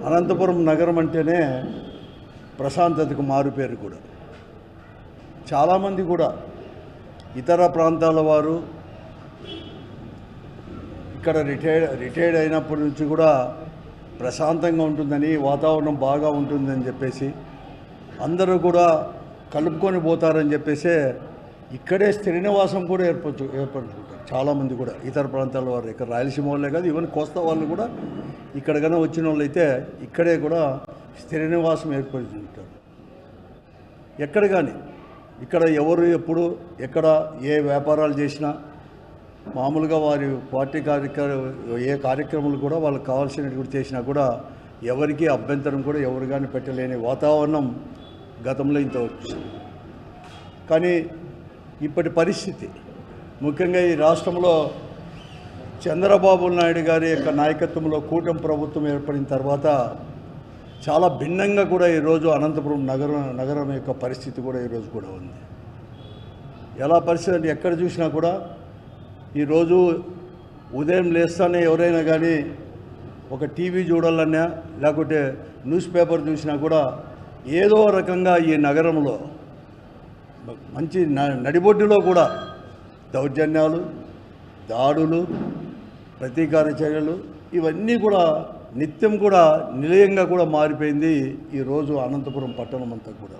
అనంతపురం నగరం అంటేనే ప్రశాంతతకు మారుపేరు కూడా. చాలామంది కూడా ఇతర ప్రాంతాల వారు ఇక్కడ రిటైర్డ్ అయినప్పటి నుంచి కూడా ప్రశాంతంగా ఉంటుందని, వాతావరణం బాగా ఉంటుందని చెప్పేసి అందరూ కూడా కలుపుకొని పోతారని చెప్పేసి ఇక్కడే స్థిర నివాసం కూడా ఏర్పడుతుంటారు. చాలామంది కూడా ఇతర ప్రాంతాల వారు, ఇక్కడ రాయలసీమ వాళ్ళే కాదు, ఈవెన్ కోస్తా వాళ్ళు కూడా ఇక్కడ కన్నా వచ్చిన వాళ్ళు అయితే ఇక్కడే కూడా స్థిర నివాసం ఏర్పడుతుంటారు. ఎక్కడ కానీ ఇక్కడ ఎవరు ఎప్పుడు ఎక్కడ ఏ వ్యాపారాలు చేసినా మామూలుగా వారి పార్టీ ఏ కార్యక్రమాలు కూడా వాళ్ళకి కావాల్సినటువంటి చేసినా కూడా ఎవరికి అభ్యంతరం కూడా ఎవరు కానీ పెట్టలేని వాతావరణం గతంలో ఇంత వచ్చింది. కానీ ఇప్పటి పరిస్థితి ముఖ్యంగా ఈ రాష్ట్రంలో చంద్రబాబు నాయుడు గారి యొక్క నాయకత్వంలో కూటమి ప్రభుత్వం ఏర్పడిన తర్వాత చాలా భిన్నంగా కూడా ఈరోజు అనంతపురం నగరం యొక్క పరిస్థితి కూడా ఈరోజు కూడా ఉంది. ఎలా పరిస్థితి అంటే ఎక్కడ చూసినా కూడా ఈరోజు ఉదయం లేస్తానే ఎవరైనా కానీ ఒక టీవీ చూడాలన్నా లేకుంటే న్యూస్ పేపర్ చూసినా కూడా ఏదో రకంగా ఈ నగరంలో మంచి నడిబొడ్డులో కూడా దౌర్జన్యాలు, దాడులు, ప్రతీకార చర్యలు ఇవన్నీ కూడా నిత్యం కూడా నిలయంగా కూడా మారిపోయింది ఈరోజు అనంతపురం పట్టణం అంతా కూడా.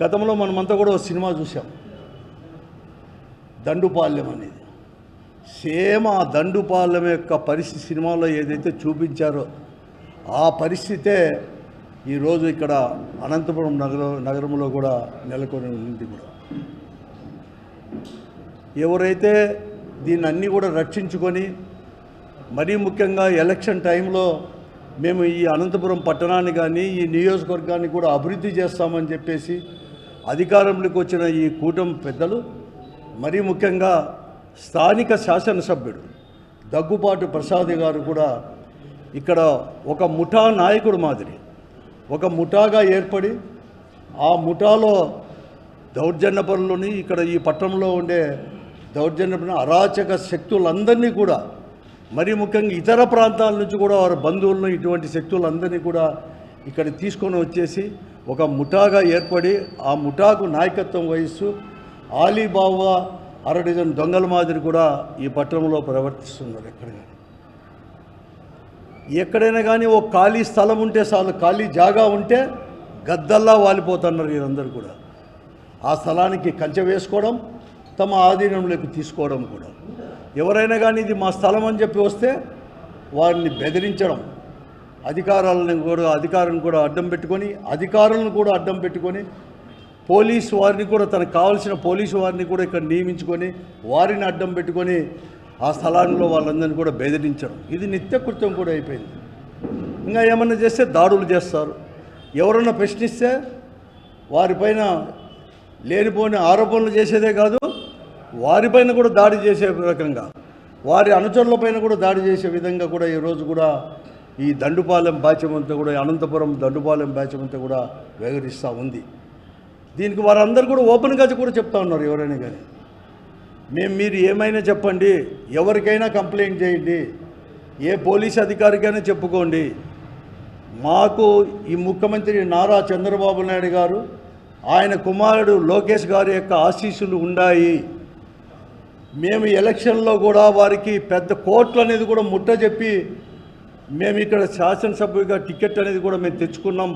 గతంలో మనమంతా కూడా ఒక సినిమా చూసాం, దండుపాలెం అనేది. సేమ్ ఆ దండుపాలెం యొక్క పరిస్థితి సినిమాలో ఏదైతే చూపించారో ఆ పరిస్థితే ఈరోజు ఇక్కడ అనంతపురం నగరంలో కూడా నెలకొని ఉంది కూడా. ఎవరైతే దీన్ని అన్నీ కూడా రక్షించుకొని మరీ ముఖ్యంగా ఎలక్షన్ టైంలో మేము ఈ అనంతపురం పట్టణాన్ని కానీ ఈ నియోజకవర్గాన్ని కూడా అభివృద్ధి చేస్తామని చెప్పేసి అధికారంలోకి వచ్చిన ఈ కూటమి పెద్దలు, మరీ ముఖ్యంగా స్థానిక శాసనసభ్యుడు దగ్గుపాటి ప్రసాద్ గారు కూడా ఇక్కడ ఒక ముఠా నాయకుడు మాదిరి ఒక ముఠాగా ఏర్పడి ఆ ముఠాలో దౌర్జన్య పనులని ఇక్కడ ఈ పట్టణంలో ఉండే దౌర్జన్య అరాచక శక్తులందరినీ కూడా, మరీ ముఖ్యంగా ఇతర ప్రాంతాల నుంచి కూడా వారి బంధువులను ఇటువంటి శక్తులందరినీ కూడా ఇక్కడ తీసుకొని వచ్చేసి ఒక ముఠాగా ఏర్పడి ఆ ముఠాకు నాయకత్వం వహిస్తూ ఆలీబాబా 6 డజన్ దొంగల మాదిరి కూడా ఈ పట్టణంలో ప్రవర్తిస్తున్నారు. ఎక్కడైనా కానీ ఒక ఖాళీ స్థలం ఉంటే చాలు, ఖాళీ జాగా ఉంటే గద్దల్లా వాలిపోతున్నారు వీరందరూ కూడా. ఆ స్థలానికి కంచె వేసుకోవడం, తమ ఆధీనంలోకి తీసుకోవడం కూడా. ఎవరైనా కానీ ఇది మా స్థలం అని చెప్పి వస్తే వారిని బెదిరించడం, అధికారులను కూడా అడ్డం పెట్టుకొని పోలీసు వారిని కూడా తనకు కావాల్సిన పోలీసు వారిని కూడా ఇక్కడ నియమించుకొని వారిని అడ్డం పెట్టుకొని ఆ స్థలాల్లో వాళ్ళందరినీ కూడా బెదిరించడం, ఇది నిత్యకృత్యం కూడా అయిపోయింది. ఇంకా ఏమన్నా చేస్తే దాడులు చేస్తారు. ఎవరన్నా ప్రశ్నిస్తే వారిపైన లేనిపోని ఆరోపణలు చేసేదే కాదు, వారిపైన కూడా దాడి చేసే రకంగా, వారి అనుచరులపైన కూడా దాడి చేసే విధంగా కూడా ఈరోజు కూడా ఈ దండుపాలెం బ్యాచ్యం అంతా కూడా, అనంతపురం దండుపాలెం బ్యాచ్యం అంతా కూడా వ్యవహరిస్తూ ఉంది. దీనికి వారందరూ కూడా ఓపెన్గా కూడా చెప్తా ఉన్నారు. ఎవరైనా కానీ మీరు ఏమైనా చెప్పండి, ఎవరికైనా కంప్లైంట్ చేయండి, ఏ పోలీస్ అధికారికైనా చెప్పుకోండి, మాకు ఈ ముఖ్యమంత్రి నారా చంద్రబాబు నాయుడు గారు, ఆయన కుమారుడు లోకేష్ గారి యొక్క ఆశీస్సులు ఉన్నాయి. మేము ఎలక్షన్లో కూడా వారికి పెద్ద కోట్లు అనేది కూడా ముట్టజెప్పి మేము ఇక్కడ శాసనసభ్యుడిగా టికెట్ అనేది కూడా మేము తెచ్చుకున్నాం,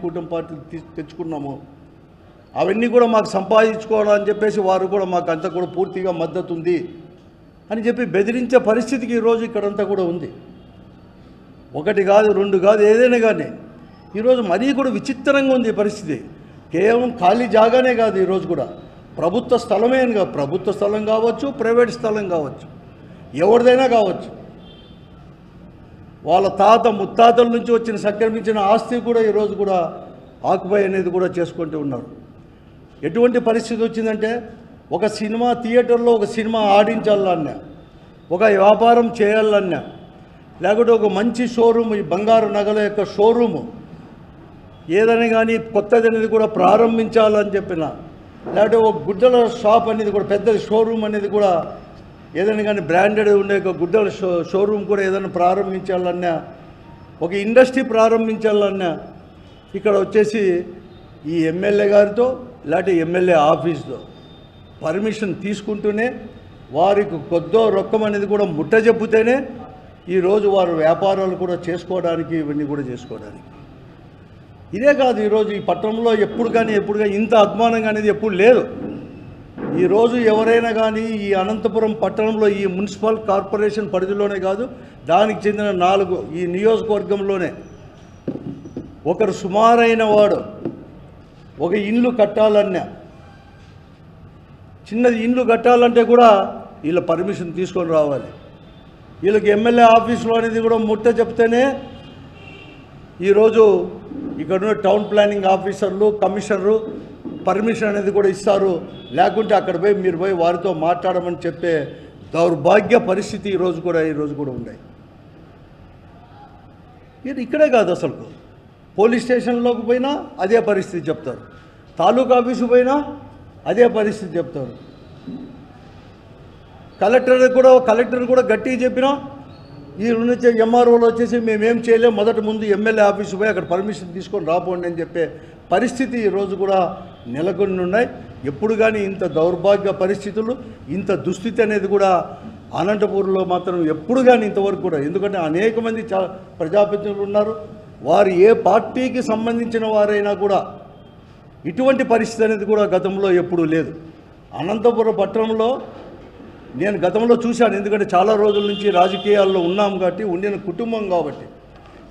కూటమి పార్టీ తెచ్చుకున్నాము. అవన్నీ కూడా మాకు సంపాదించుకోవడం అని చెప్పేసి వారు కూడా మాకు అంతా కూడా పూర్తిగా మద్దతు ఉంది అని చెప్పి బెదిరించే పరిస్థితికి ఈరోజు ఇక్కడంతా కూడా ఉంది. 1 కాదు 2 కాదు, ఏదైనా కానీ ఈరోజు మరీ కూడా విచిత్రంగా ఉంది పరిస్థితి. కేవలం ఖాళీ జాగానే కాదు, ఈరోజు కూడా ప్రభుత్వ స్థలమే అని కాదు, ప్రభుత్వ స్థలం కావచ్చు, ప్రైవేట్ స్థలం కావచ్చు, ఎవరిదైనా కావచ్చు, వాళ్ళ ముత్తాతల నుంచి వచ్చిన సంక్రమించిన ఆస్తి కూడా ఈరోజు కూడా ఆక్యుపై అనేది కూడా చేసుకుంటూ ఉన్నారు. ఎటువంటి పరిస్థితి వచ్చిందంటే ఒక సినిమా థియేటర్లో ఒక సినిమా ఆడించాలన్నా, ఒక వ్యాపారం చేయాలన్నా, లేకుంటే ఒక మంచి షోరూమ్, ఈ బంగారు నగల యొక్క షోరూము ఏదైనా కానీ కొత్తది అనేది కూడా ప్రారంభించాలని చెప్పిన, లేకపోతే ఒక గుడ్డల షాప్ అనేది కూడా పెద్ద షోరూమ్ అనేది కూడా ఏదైనా కానీ బ్రాండెడ్ ఉండే ఒక గుడ్డల షోరూమ్ కూడా ఏదైనా ప్రారంభించాలన్నా ఒక ఇండస్ట్రీ ప్రారంభించాలన్నా ఇక్కడ వచ్చేసి ఈ ఎమ్మెల్యే గారితో ఇలాంటి ఎమ్మెల్యే ఆఫీస్తో పర్మిషన్ తీసుకుంటూనే వారికి కొద్దో రొక్కం అనేది కూడా ముట్ట చెప్పుతేనే ఈరోజు వారు వ్యాపారాలు కూడా చేసుకోవడానికి ఇవన్నీ కూడా చేసుకోవడానికి. ఇదే కాదు, ఈరోజు ఈ పట్టణంలో ఎప్పుడుగా ఇంత అద్మానంగా అనేది ఎప్పుడు లేదు. ఈరోజు ఎవరైనా కానీ ఈ అనంతపురం పట్టణంలో ఈ మున్సిపల్ కార్పొరేషన్ పరిధిలోనే కాదు, దానికి చెందిన 4 ఈ నియోజకవర్గంలోనే ఒకరు సుమారైన వాడు ఒక ఇల్లు కట్టాలన్నా, చిన్నది ఇల్లు కట్టాలంటే కూడా వీళ్ళ పర్మిషన్ తీసుకొని రావాలి. వీళ్ళకి ఎమ్మెల్యే ఆఫీసులో అనేది కూడా ముట్ట చెప్తేనే ఈరోజు ఇక్కడున్న టౌన్ ప్లానింగ్ ఆఫీసర్లు, కమిషనరు పర్మిషన్ అనేది కూడా ఇస్తారు. లేకుంటే అక్కడ పోయి మీరు పోయి వారితో మాట్లాడమని చెప్పే దౌర్భాగ్య పరిస్థితి ఈరోజు కూడా ఉన్నాయి. ఇది ఇక్కడే కాదు, అసలు పోలీస్ స్టేషన్లోకి పోయినా అదే పరిస్థితి చెప్తారు, తాలూకా ఆఫీసు పోయినా అదే పరిస్థితి చెప్తారు. కలెక్టర్ కూడా గట్టిగా చెప్పినా ఈ నుంచి ఎంఆర్ఓలు వచ్చేసి మేమేం చేయలేము, ముందు ఎమ్మెల్యే ఆఫీసు పోయి అక్కడ పర్మిషన్ తీసుకొని రాపోండి అని చెప్పే పరిస్థితి ఈరోజు కూడా నెలకొని ఉన్నాయి. ఎప్పుడు కానీ ఇంత దౌర్భాగ్య పరిస్థితులు, ఇంత దుస్థితి అనేది కూడా అనంతపూర్లో మాత్రం ఎప్పుడు కానీ ఇంతవరకు కూడా, ఎందుకంటే అనేక మంది ప్రజాప్రతినిధులు ఉన్నారు, వారు ఏ పార్టీకి సంబంధించిన వారైనా కూడా ఇటువంటి పరిస్థితి అనేది కూడా గతంలో ఎప్పుడూ లేదు. అనంతపురం పట్టణంలో నేను గతంలో చూశాను, ఎందుకంటే చాలా రోజుల నుంచి రాజకీయాల్లో ఉన్నాం కాబట్టి, ఉండిన కుటుంబం కాబట్టి,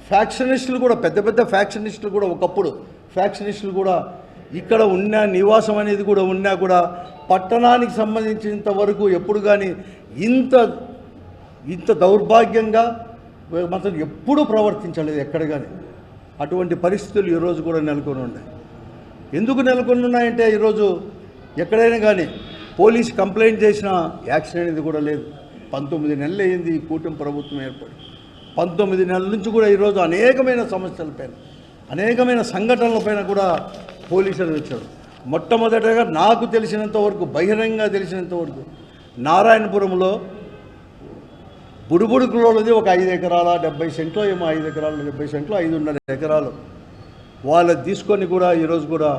ఫ్యాక్షనిస్టులు కూడా పెద్ద ఫ్యాక్షనిస్టులు కూడా ఒకప్పుడు ఫ్యాక్షనిస్టులు కూడా ఇక్కడ ఉన్న నివాసం అనేది కూడా ఉన్నా కూడా పట్టణానికి సంబంధించినంత వరకు ఎప్పుడు కానీ ఇంత దౌర్భాగ్యంగా మాత్రం ఎప్పుడూ ప్రవర్తించలేదు ఎక్కడ కానీ. అటువంటి పరిస్థితులు ఈరోజు కూడా నెలకొని ఉన్నాయి. ఎందుకు నెలకొని ఉన్నాయంటే ఈరోజు ఎక్కడైనా కానీ పోలీస్ కంప్లైంట్ చేసిన యాక్షన్ అనేది కూడా లేదు. 19 నెలలు అయింది ఈ కూటమి ప్రభుత్వం ఏర్పడి. 19 నెలల నుంచి కూడా ఈరోజు అనేకమైన సమస్యలపైన, అనేకమైన సంఘటనలపైన కూడా పోలీసులు వచ్చారు. మొట్టమొదటగా నాకు తెలిసినంత వరకు, బహిరంగంగా తెలిసినంత వరకు, నారాయణపురంలో బుడుబుడుకులోది ఒక 5 ఎకరాల 70 సెంట్లో ఏమో 5 ఎకరాలు 70 సెంట్లో 5.5 ఎకరాలు వాళ్ళది తీసుకొని కూడా ఈరోజు కూడా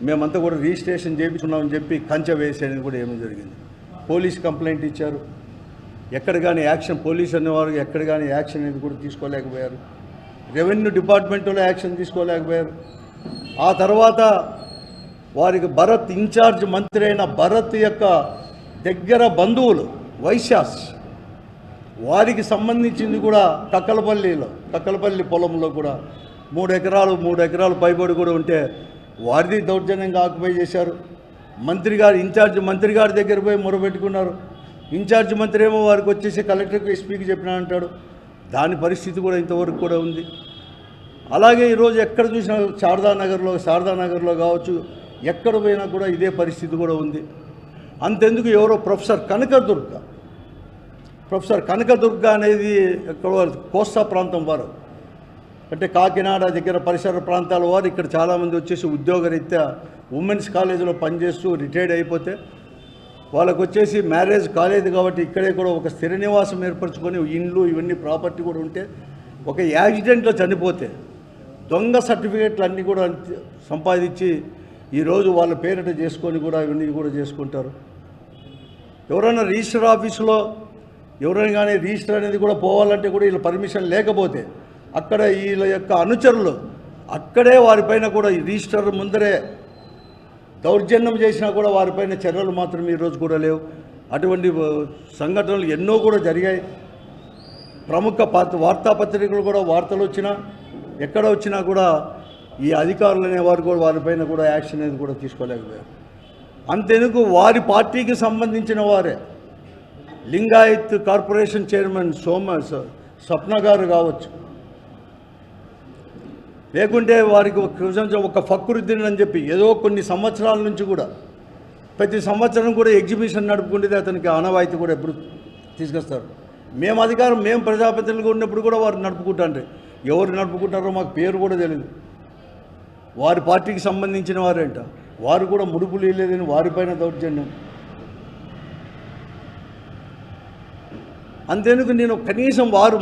మేమంతా కూడా రిజిస్ట్రేషన్ చేయించుకున్నామని చెప్పి కంచె వేసేది కూడా ఏమీ జరిగింది. పోలీస్ కంప్లైంట్ ఇచ్చారు, ఎక్కడ కానీ యాక్షన్, పోలీస్ అనేవారు ఎక్కడ కానీ యాక్షన్ అనేది కూడా తీసుకోలేకపోయారు. రెవెన్యూ డిపార్ట్మెంట్లో యాక్షన్ తీసుకోలేకపోయారు. ఆ తర్వాత వారికి భరత్ ఇన్ఛార్జ్ మంత్రి అయిన భరత్ యొక్క దగ్గర బంధువులు వైశ్యాస్, వారికి సంబంధించింది కూడా కక్కలపల్లి పొలంలో కూడా 3 ఎకరాలు పైబడి కూడా ఉంటే వారిది దౌర్జన్యంగా ఆక్యుపై చేశారు. ఇన్ఛార్జ్ మంత్రి గారి దగ్గర పోయి మొరబెట్టుకున్నారు. ఇన్ఛార్జ్ మంత్రి ఏమో వారికి వచ్చేసి కలెక్టర్కి, ఎస్పీకి చెప్పినా అంటాడు. దాని పరిస్థితి కూడా ఇంతవరకు కూడా ఉంది. అలాగే ఈరోజు ఎక్కడ చూసినా శారదానగర్లో కావచ్చు, ఎక్కడ పోయినా కూడా ఇదే పరిస్థితి కూడా ఉంది. అంతెందుకు ఎవరో ప్రొఫెసర్ కనకదుర్గ అనేది ఎక్కడ కోస్తా ప్రాంతం వారు, అంటే కాకినాడ దగ్గర పరిసర ప్రాంతాల వారు ఇక్కడ చాలామంది వచ్చేసి ఉద్యోగరీత్యా ఉమెన్స్ కాలేజీలో పనిచేస్తూ రిటైర్డ్ అయిపోతే వాళ్ళకు వచ్చేసి మ్యారేజ్ కాలేదు కాబట్టి ఇక్కడే కూడా ఒక స్థిర నివాసం ఏర్పరచుకొని ఇండ్లు ఇవన్నీ ప్రాపర్టీ కూడా ఉంటే ఒక యాక్సిడెంట్లో చనిపోతే దొంగ సర్టిఫికేట్లు అన్నీ కూడా సంపాదించి ఈరోజు వాళ్ళ పేరిట చేసుకొని కూడా ఇవన్నీ కూడా చేసుకుంటారు. ఎవరైనా రిజిస్టర్ ఆఫీసులో ఎవరైనా కానీ రిజిస్టర్ అనేది కూడా పోవాలంటే కూడా వీళ్ళ పర్మిషన్ లేకపోతే అక్కడ వీళ్ళ యొక్క అనుచరులు అక్కడే వారిపైన కూడా ఈ రిజిస్టర్ ముందరే దౌర్జన్యం చేసినా కూడా వారిపైన చర్యలు మాత్రం ఈరోజు కూడా లేవు. అటువంటి సంఘటనలు ఎన్నో కూడా జరిగాయి. ప్రముఖ వార్తాపత్రికలు కూడా వార్తలు వచ్చినా ఎక్కడ వచ్చినా కూడా ఈ అధికారులు అనేవారు కూడా వారిపైన కూడా యాక్షన్ అనేది కూడా తీసుకోలేకపోయారు. అంతెందుకు వారి పార్టీకి సంబంధించిన వారే లింగాయత్ కార్పొరేషన్ చైర్మన్ స్వప్న గారు కావచ్చు, లేకుంటే వారికి ఒక ఫక్రుద్దీన్ అని చెప్పి ఏదో కొన్ని సంవత్సరాల నుంచి కూడా ప్రతి సంవత్సరం కూడా ఎగ్జిబిషన్ నడుపుకుంటే అతనికి ఆనవాయితీ కూడా ఎప్పుడు తీసుకొస్తారు. మేము ప్రజాప్రతినిధులుగా ఉన్నప్పుడు కూడా వారు నడుపుకుంటాంటే ఎవరు నడుపుకుంటారో మాకు పేరు కూడా తెలియదు. వారి పార్టీకి సంబంధించిన వారేంట, వారు కూడా ముడుపులు ఇవ్వలేదని వారిపైన దౌర్జన్యం. అంతేందుకు నేను కనీసం వారు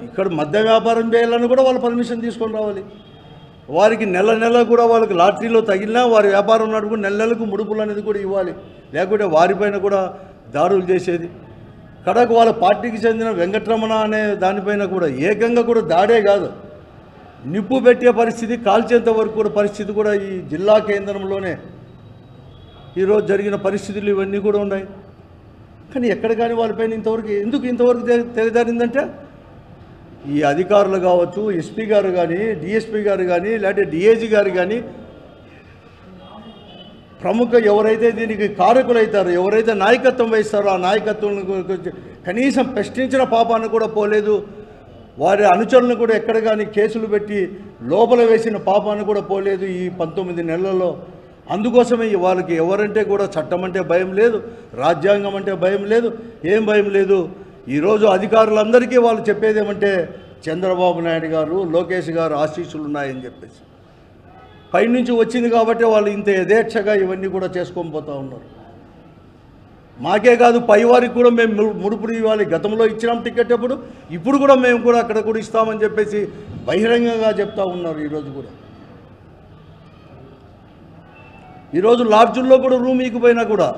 ఇక్కడ మద్య వ్యాపారం చేయాలని కూడా వాళ్ళు పర్మిషన్ తీసుకొని రావాలి. వారికి నెల నెల కూడా వాళ్ళకి లాటరీలో తగిలినా వారి వ్యాపారం నడుపు నెల నెలకు ముడుపులు అనేది కూడా ఇవ్వాలి. లేకుంటే వారిపైన కూడా దాడులు చేసేది. కడకు వాళ్ళ పార్టీకి చెందిన వెంకటరమణ అనే దానిపైన కూడా ఏకంగా కూడా దాడే కాదు, నిప్పు పెట్టే పరిస్థితి, కాల్చేంత వరకు కూడా పరిస్థితి కూడా ఈ జిల్లా కేంద్రంలోనే ఈరోజు జరిగిన పరిస్థితులు ఇవన్నీ కూడా ఉన్నాయి. కానీ ఎక్కడ కానీ వాళ్ళపైన ఇంతవరకు తెలియదారిందంటే ఈ అధికారులు కావచ్చు, ఎస్పీ గారు కానీ, డిఎస్పీ గారు కానీ, లేకపోతే డిఐజీ గారు కానీ, ప్రముఖ ఎవరైతే దీనికి కారకులవుతారో, ఎవరైతే నాయకత్వం వహిస్తారో ఆ నాయకత్వం కనీసం ప్రశ్నించిన పాపాన్ని కూడా పోలేదు. వారి అనుచరులను కూడా ఎక్కడ కానీ కేసులు పెట్టి లోపల వేసిన పాపాన్ని కూడా పోలేదు ఈ 19 నెలల్లో. అందుకోసమే వాళ్ళకి ఎవరంటే కూడా చట్టం అంటే భయం లేదు, రాజ్యాంగం అంటే భయం లేదు, ఏం భయం లేదు. ఈరోజు అధికారులందరికీ వాళ్ళు చెప్పేది ఏమంటే చంద్రబాబు నాయుడు గారు, లోకేష్ గారు ఆశీస్సులు ఉన్నాయని చెప్పేసి పైనుంచి వచ్చింది కాబట్టి వాళ్ళు ఇంత యథేచ్ఛగా ఇవన్నీ కూడా చేసుకొని పోతూ ఉన్నారు. మాకే కాదు పైవారికి కూడా మేము ముడుపులు ఇవ్వాలి. గతంలో ఇచ్చినాం టికెట్ అప్పుడు, ఇప్పుడు కూడా మేము కూడా అక్కడ కూడా ఇస్తామని చెప్పేసి బహిరంగంగా చెప్తా ఉన్నారు. ఈరోజు లాడ్జుల్లో కూడా రూమ్ ఈకిపోయినా కూడా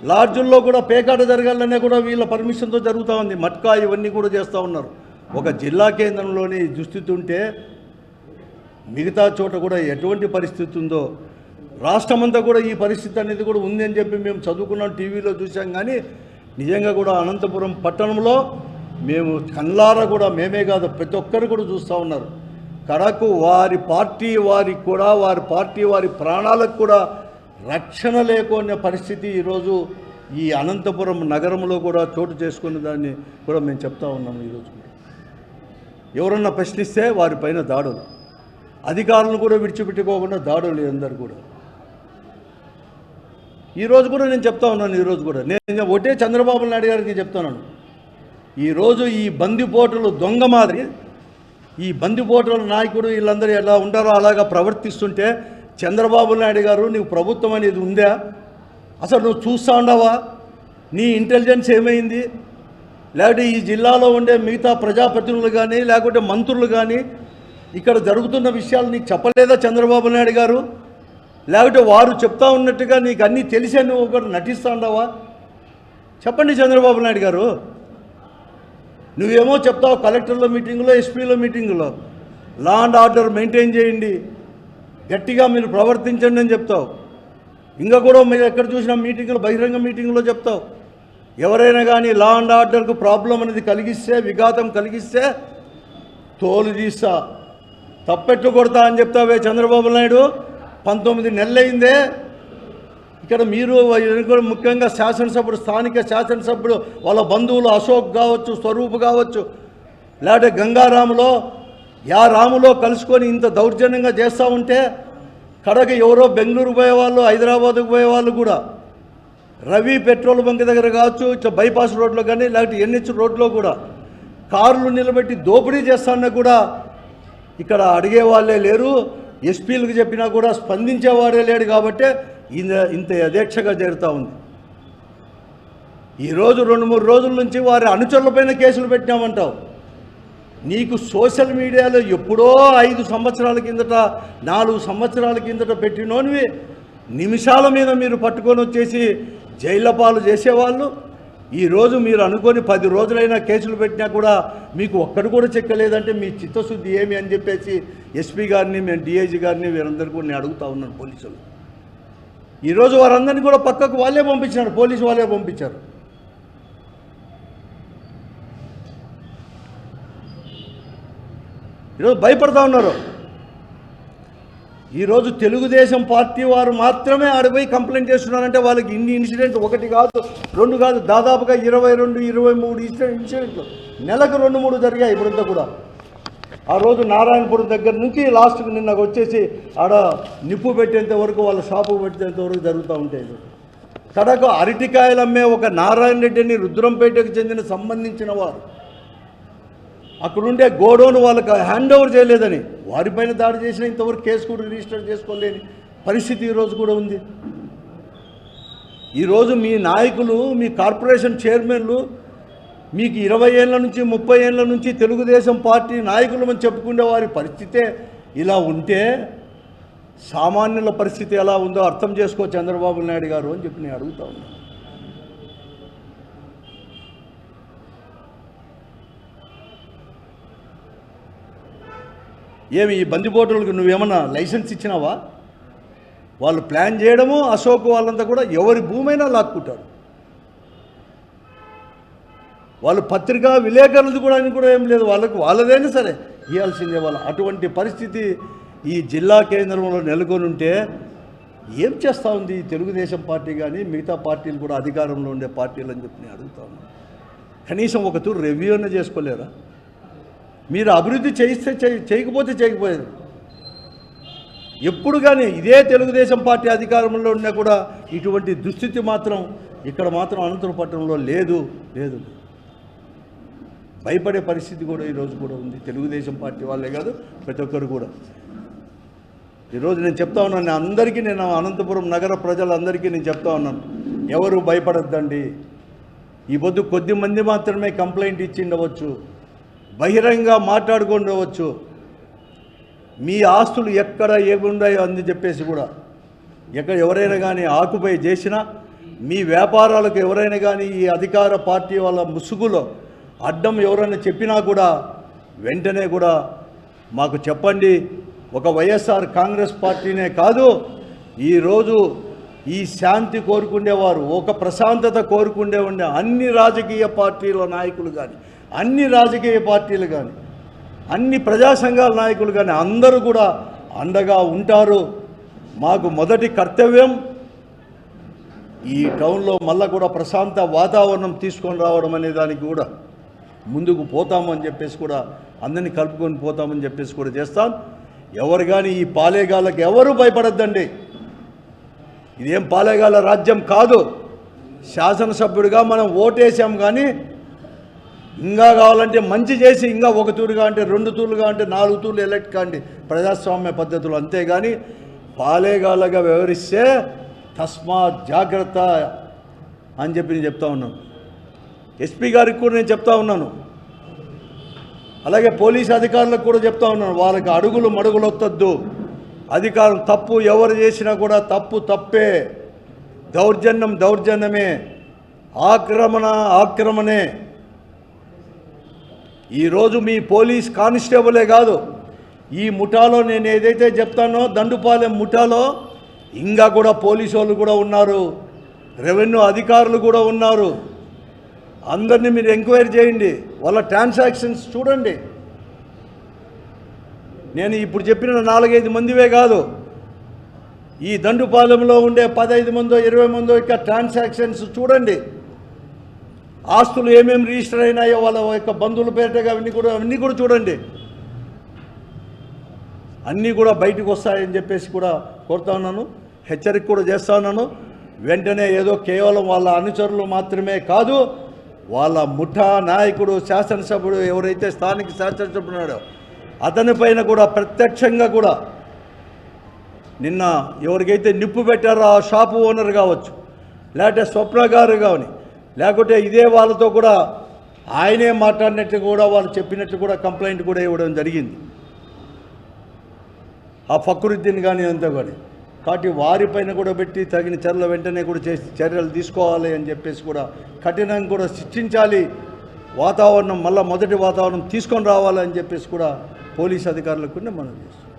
లాడ్జుల్లో కూడా పేకాట జరగాలనే కూడా వీళ్ళ పర్మిషన్తో జరుగుతూ ఉంది. మట్కా ఇవన్నీ కూడా చేస్తూ ఉన్నారు. ఒక జిల్లా కేంద్రంలోని దుస్థితి ఉంటే మిగతా చోట కూడా ఎటువంటి పరిస్థితి ఉందో రాష్ట్రమంతా కూడా ఈ పరిస్థితి అనేది కూడా ఉంది అని చెప్పి మేము చదువుకున్నాం, టీవీలో చూసాం. కానీ నిజంగా కూడా అనంతపురం పట్టణంలో మేము కళ్ళారా కూడా మేమే కాదు ప్రతి ఒక్కరు కూడా చూస్తూ ఉన్నారు. కడకు వారి పార్టీ వారి ప్రాణాలకు కూడా రక్షణ లేకునే పరిస్థితి ఈరోజు ఈ అనంతపురం నగరంలో కూడా చోటు చేసుకున్న దాన్ని కూడా మేము చెప్తా ఉన్నాము. ఈరోజు ఎవరన్నా ప్రశ్నిస్తే వారిపైన దాడులు, అధికారులను కూడా విడిచిపెట్టుకోకుండా దాడులు అందరు కూడా. ఈరోజు కూడా నేను చెప్తా ఉన్నాను, ఈరోజు కూడా నేను ఒకటే చంద్రబాబు నాయుడు గారికి చెప్తున్నాను. ఈరోజు ఈ బందిపోటులు దొంగ మాదిరి ఈ బందిపోటుల నాయకుడు వీళ్ళందరూ ఎలా ఉంటారో అలాగా ప్రవర్తిస్తుంటే చంద్రబాబు నాయుడు గారు నీవు ప్రభుత్వం అనేది ఉందా? అసలు నువ్వు చూస్తూ ఉండవా? నీ ఇంటెలిజెన్స్ ఏమైంది? లేకపోతే ఈ జిల్లాలో ఉండే మిగతా ప్రజాప్రతినిధులు కానీ లేకుంటే మంత్రులు కానీ ఇక్కడ జరుగుతున్న విషయాలు నీకు చెప్పలేదా చంద్రబాబు నాయుడు గారు? లేకపోతే వారు చెప్తా ఉన్నట్టుగా నీకు అన్నీ తెలిసే నువ్వు ఒకటి నటిస్తూ ఉండవా? చెప్పండి చంద్రబాబు నాయుడు గారు. నువ్వేమో చెప్తావు కలెక్టర్ల మీటింగులో, ఎస్పీల మీటింగులో లా అండ్ ఆర్డర్ మెయింటైన్ చేయండి, గట్టిగా మీరు ప్రవర్తించండి అని చెప్తావు. ఇంకా కూడా మీరు ఎక్కడ చూసినా మీటింగులు, బహిరంగ మీటింగులో చెప్తావు. ఎవరైనా కానీ లా అండ్ ఆర్డర్కు ప్రాబ్లం అనేది కలిగిస్తే, విఘాతం కలిగిస్తే తోలు తీస్తా, తప్పెట్లు కొడతా అని చెప్తావే చంద్రబాబు నాయుడు. 19 నెలలైందే ఇక్కడ మీరు ముఖ్యంగా శాసనసభ్యుడు, స్థానిక శాసనసభ్యుడు వాళ్ళ బంధువులు అశోక్ కావచ్చు, స్వరూప్ కావచ్చు, లేకపోతే గంగారాములో రాములో కలుసుకొని ఇంత దౌర్జన్యంగా చేస్తూ ఉంటే కడక ఎవరో బెంగళూరు పోయేవాళ్ళు, హైదరాబాద్కు పోయేవాళ్ళు కూడా రవి పెట్రోల్ బంక్ దగ్గర కావచ్చు, ఇట్లా బైపాస్ రోడ్లో కానీ లేకపోతే ఎన్హెచ్ రోడ్లో కూడా కార్లు నిలబెట్టి దోపిడీ చేస్తానని కూడా ఇక్కడ అడిగేవాళ్ళే లేరు. ఎస్పీలకు చెప్పినా కూడా స్పందించేవాడే లేడు. కాబట్టి ఇంత యథేచ్ఛగా జరుగుతూ ఉంది. ఈరోజు 2-3 రోజుల నుంచి వారి అనుచరులపైన కేసులు పెట్టినామంటావు. నీకు సోషల్ మీడియాలో ఎప్పుడో 5 సంవత్సరాల కిందట, 4 సంవత్సరాల కిందట పెట్టినోనివి నిమిషాల మీద మీరు పట్టుకొని వచ్చేసి జైళ్ళ పాలు చేసేవాళ్ళు. ఈరోజు మీరు అనుకొని 10 రోజులైనా కేసులు పెట్టినా కూడా మీకు ఒక్కడు కూడా చెక్కలేదంటే మీ చిత్తశుద్ధి ఏమి అని చెప్పేసి ఎస్పీ గారిని, మేము డిఐజీ గారిని వీరందరికీ కూడా నేను అడుగుతా ఉన్నాను. పోలీసులు ఈరోజు వారందరినీ కూడా పక్కకు వాళ్ళే పంపించినారు, పోలీసు వాళ్ళే పంపించారు. ఈరోజు భయపడతా ఉన్నారు. ఈరోజు తెలుగుదేశం పార్టీ వారు మాత్రమే ఆడిపోయి కంప్లైంట్ చేస్తున్నారంటే వాళ్ళకి ఇన్ని ఇన్సిడెంట్లు, 1 కాదు 2 కాదు, దాదాపుగా 22-23 ఇన్సిడెంట్లు నెలకు 2-3 జరిగాయి. ఇప్పుడంతా కూడా ఆ రోజు నారాయణపురం దగ్గర నుంచి లాస్ట్కి నిన్న వచ్చేసి ఆడ నిప్పు పెట్టేంత వరకు, వాళ్ళ షాపు పెట్టేంత వరకు జరుగుతూ ఉంటాయి. కడకు అరటికాయలు అమ్మే ఒక నారాయణ రెడ్డిని రుద్రంపేటకు చెందిన సంబంధించిన వారు అక్కడుండే గోడౌన్ వాళ్ళకి హ్యాండ్ ఓవర్ చేయలేదని వారిపైన దాడి చేసిన ఇంతవరకు కేసు కూడా రిజిస్టర్ చేసుకోలేని పరిస్థితి ఈరోజు కూడా ఉంది. ఈరోజు మీ నాయకులు, మీ కార్పొరేషన్ చైర్మన్లు మీకు 20 ఏళ్ళ నుంచి 30 ఏళ్ళ నుంచి తెలుగుదేశం పార్టీ నాయకులమని చెప్పుకునే వారి పరిస్థితే ఇలా ఉంటే సామాన్యుల పరిస్థితి ఎలా ఉందో అర్థం చేసుకో చంద్రబాబు నాయుడు గారు అని చెప్పి నేను అడుగుతా ఉన్నాను. ఏమి ఈ బందిపోటులకు నువ్వేమన్నా లైసెన్స్ ఇచ్చినావా? వాళ్ళు ప్లాన్ చేయడము, అశోక్ వాళ్ళంతా కూడా ఎవరి భూమైనా లాక్కుంటారు. వాళ్ళు పత్రికా విలేకరులది కూడా ఏం లేదు, వాళ్ళదైనా సరే ఇవ్వాల్సిందే. అటువంటి పరిస్థితి ఈ జిల్లా కేంద్రంలో నెలకొని ఉంటే ఏం చేస్తూ ఉంది ఈ తెలుగుదేశం పార్టీ కానీ మిగతా పార్టీలు కూడా అధికారంలో ఉండే పార్టీలు అని చెప్పి నేను అడుగుతా ఉన్నాను. కనీసం ఒక తూరు రివ్యూ అన్న చేసుకోలేరా? మీరు అభివృద్ధి చేయిస్తే చేయకపోతే చేయకపోయేది. ఎప్పుడు కానీ ఇదే తెలుగుదేశం పార్టీ అధికారంలో ఉన్నా కూడా ఇటువంటి దుస్థితి మాత్రం ఇక్కడ మాత్రం అనంతపురం లేదు. భయపడే పరిస్థితి కూడా ఈరోజు కూడా ఉంది. తెలుగుదేశం పార్టీ వాళ్ళే కాదు, ప్రతి ఒక్కరు కూడా. ఈరోజు నేను చెప్తా ఉన్నాను అందరికీ, నేను అనంతపురం నగర ప్రజలందరికీ నేను చెప్తా ఉన్నాను, ఎవరు భయపడద్దండి. ఈ పొద్దు కొద్ది మంది మాత్రమే కంప్లైంట్ ఇచ్చిండవచ్చు, బహిరంగ మాట్లాడుకుండవచ్చు. మీ ఆస్తులు ఎక్కడ ఏముండాయో అంది చెప్పేసి కూడా ఎవరైనా కానీ ఆకుపై చేసినా, మీ వ్యాపారాలకు ఎవరైనా కానీ ఈ అధికార పార్టీ వాళ్ళ ముసుగులో అడ్డం ఎవరైనా చెప్పినా కూడా వెంటనే కూడా మాకు చెప్పండి. ఒక వైఎస్ఆర్ కాంగ్రెస్ పార్టీనే కాదు, ఈరోజు ఈ శాంతి కోరుకునేవారు, ఒక ప్రశాంతత కోరుకునే అన్ని రాజకీయ పార్టీల నాయకులు కానీ, అన్ని రాజకీయ పార్టీలు కానీ, అన్ని ప్రజా సంఘాల నాయకులు కానీ అందరూ కూడా అండగా ఉంటారు. మాకు మొదటి కర్తవ్యం ఈ టౌన్లో మళ్ళా కూడా ప్రశాంత వాతావరణం తీసుకొని రావడం అనే దానికి కూడా ముందుకు పోతామని చెప్పేసి కూడా అందరినీ కలుపుకొని పోతామని చెప్పేసి కూడా చేస్తాం. ఎవరు కానీ ఈ పాలేగాళ్ళకి ఎవరు భయపడద్దండి. ఇదేం పాలేగాళ్ళ రాజ్యం కాదు. శాసనసభ్యుడిగా మనం ఓటేసాం, కానీ ఇంకా కావాలంటే మంచి చేసి ఇంకా ఒక తూరుగా అంటే 2 తూర్లుగా అంటే 4 తూర్లు ఎలక్ట్ కాండి ప్రజాస్వామ్య పద్ధతులు. అంతేగాని పాలేగాళ్ళగా వ్యవహరిస్తే తస్మాత్ జాగ్రత్త అని చెప్పి నేను చెప్తా ఉన్నాను. ఎస్పీ గారికి కూడా నేను చెప్తా ఉన్నాను, అలాగే పోలీస్ అధికారులకు కూడా చెప్తా ఉన్నాను, వాళ్ళకి అడుగులు మడుగులు వద్దొద్దు. అధికారం తప్పు ఎవరు చేసినా కూడా తప్పే, దౌర్జన్యమే, ఆక్రమణే. ఈరోజు మీ పోలీస్ కానిస్టేబులే కాదు, ఈ ముఠాలో నేను ఏదైతే చెప్తానో దండుపాలెం ముఠాలో ఇంకా కూడా పోలీసు వాళ్ళు కూడా ఉన్నారు, రెవెన్యూ అధికారులు కూడా ఉన్నారు. అందరినీ మీరు ఎంక్వైరీ చేయండి, వాళ్ళ ట్రాన్సాక్షన్స్ చూడండి. నేను ఇప్పుడు చెప్పిన 4-5 మందివే కాదు, ఈ దండుపాలెంలో ఉండే 15 మందో 20 మందో ఇక ట్రాన్సాక్షన్స్ చూడండి. ఆస్తులు ఏమేమి రిజిస్టర్ అయినాయో వాళ్ళ యొక్క బంధువుల పేరిటగా అవన్నీ కూడా చూడండి. అన్నీ కూడా బయటకు వస్తాయని చెప్పేసి కూడా కోరుతా ఉన్నాను, హెచ్చరిక కూడా చేస్తా ఉన్నాను. వెంటనే ఏదో కేవలం వాళ్ళ అనుచరులు మాత్రమే కాదు, వాళ్ళ ముఠా నాయకుడు శాసనసభ్యుడు ఎవరైతే స్థానిక శాసనసభ్యుడు ఉన్నాడో అతని పైన కూడా ప్రత్యక్షంగా కూడా నిన్న ఎవరికైతే నిప్పు పెట్టారో ఆ షాపు ఓనర్ కావచ్చు, లేకపోతే స్వప్న గారు కానీ, లేకుంటే ఇదే వాళ్ళతో కూడా ఆయనే మాట్లాడినట్టు కూడా వాళ్ళు చెప్పినట్టు కూడా కంప్లైంట్ కూడా ఇవ్వడం జరిగింది, ఆ ఫక్రుద్దీన్ కానీ అంతా కానీ. కాబట్టి వారిపైన కూడా పెట్టి తగిన చర్యలు వెంటనే కూడా చేసి చర్యలు తీసుకోవాలి అని చెప్పేసి కూడా కఠినంగా కూడా శిక్షించాలి. వాతావరణం మళ్ళీ మొదటి వాతావరణం తీసుకొని రావాలని చెప్పేసి కూడా పోలీస్ అధికారులకు మనం చేస్తాం.